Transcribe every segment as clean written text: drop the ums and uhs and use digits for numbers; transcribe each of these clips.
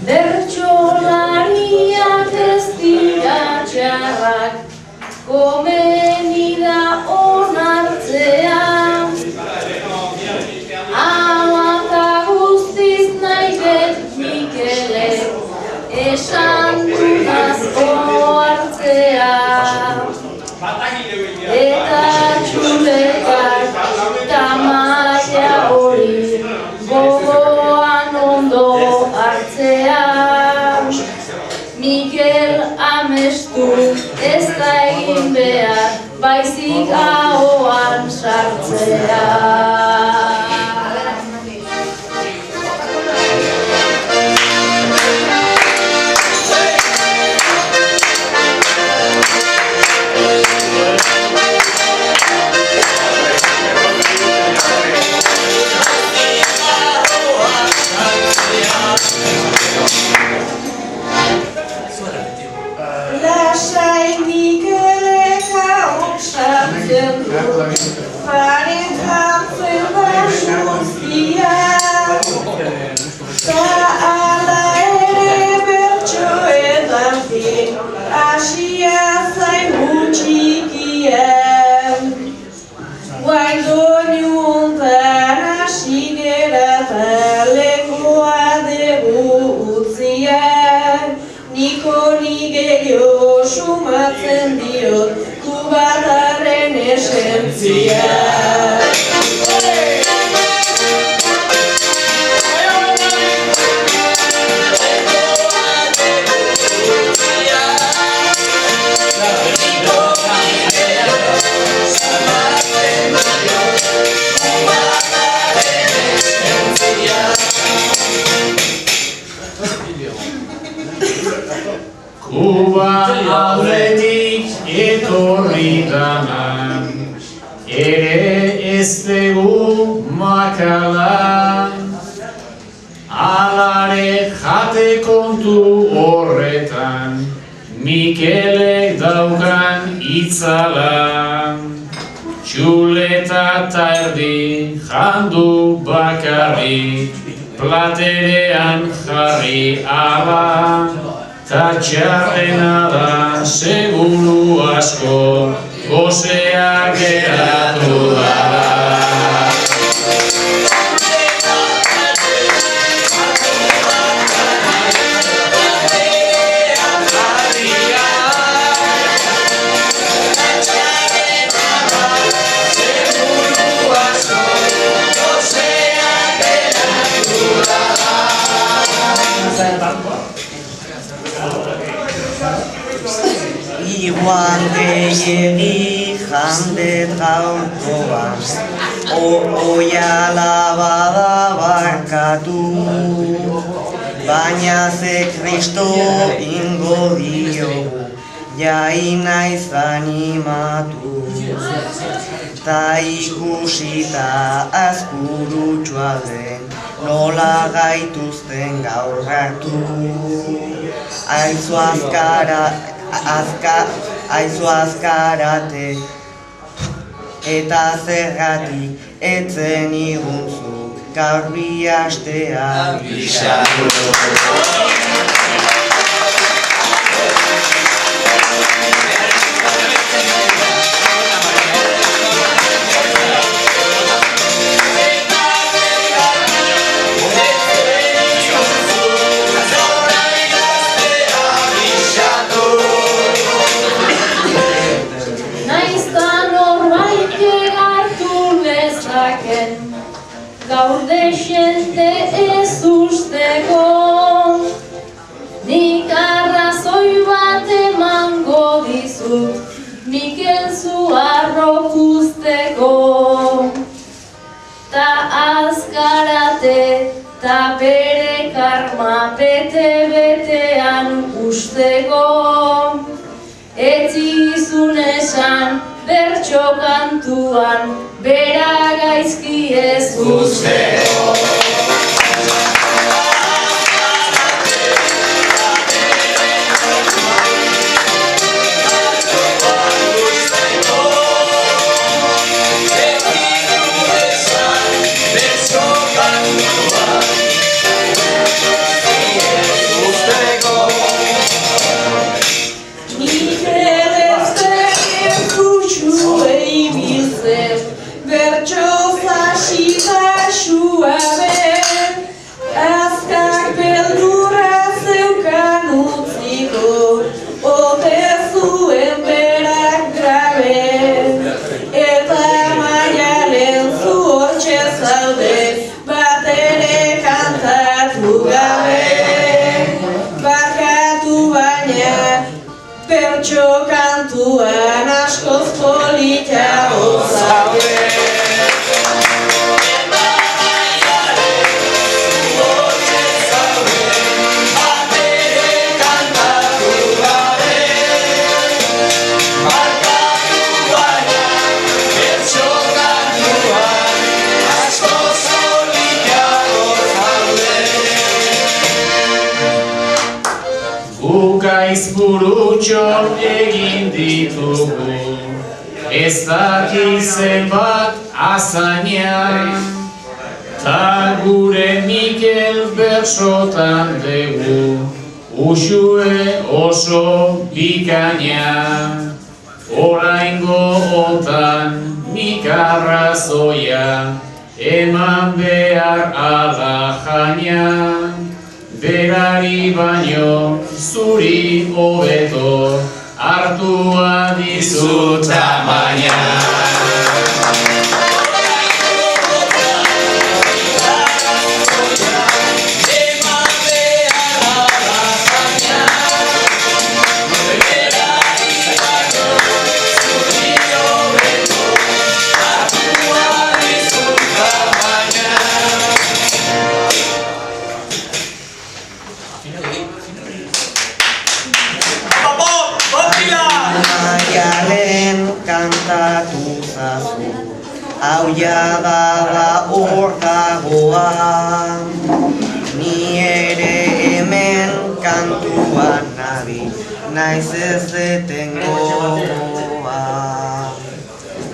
Bertsolariak ez dira txarrak, komeni da onartzea. Amata guztiz nahi dut Mikelek esan dudaz ohartzea. Eta txuletak tamaia hori gogoan ondo hartzea. Mikel amestu ez da egin behar, baizik ahoan sartzea. Lasai Mikelek hauk sartzen du, paren jartzen basu zian. Ta ala ere bertsoetan fin, asia zain gutxikien. Guain doinu ontan hasi gera ta lekoa dugu utzian. Niko nigerio sumatzen diot, kubatarren esentzia. Kuba aldetik etorri danan, ere ez dugu makalan. Alare jate kontu horretan, Mikelek daukan itzalan. Txuleta ta erdi jandu bakarrik, platerean jarri alan. Ta txarrena da seguru asko, goseak geratu dara. Igual gehiegi jandet gaurkoan, oiala bada barkatu, baina ze Kristo ingo diogu, jai naiz animatu. Ta ikusita azkurutsua den, nola gaituzten gaur hartu. Aizu azkarate, eta zergatik etzen igunzu, gaur bi astea bisatu. Gaur dexente ez usteko, nik arrazoi bat emango dizut, Mikel zu harrok usteko. Ta azkarate, ta bere karma bete-betean usteko. Etzizun esan bertso kantuan, bera gaizki ez usteko. bertso kantuan askoz politago zaude. Gaiz burutxo egin ditugu, ez daki zenbat azaina, ta gure Mikel bertsotan dugu, usue oso bikaina. Oraingo hotan nik arrazoia, eman behar ala jaina. Berari baino zuri hobeto hartua dizut tamaina. Kantatu zazu, hau jada hortagoa. Ni ere hemen kantuan nabi, naiz ez etengoa.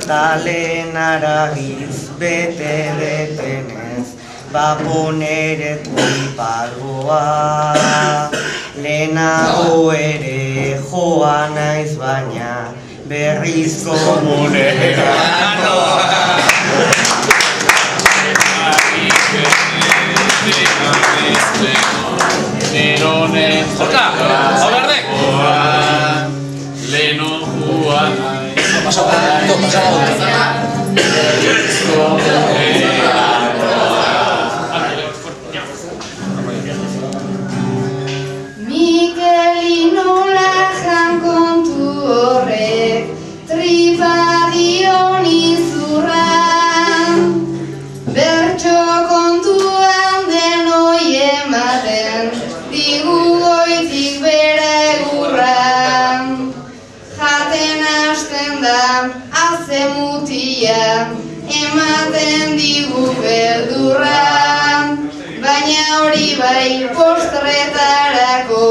Talen aragiz bete detenez, baponeret bipagoa. Lehenago ere joa naiz baina, berriz komunera noa. Neronen leno juan berriz komunera Mikeli nola jan kontu horrek, tripa dion izurran. Bertso kontuan denoi ematen, digu goitik bere egurran. Jaten hasten da, haze mutia, ematen digu beldurra. Baina hori bai postretarako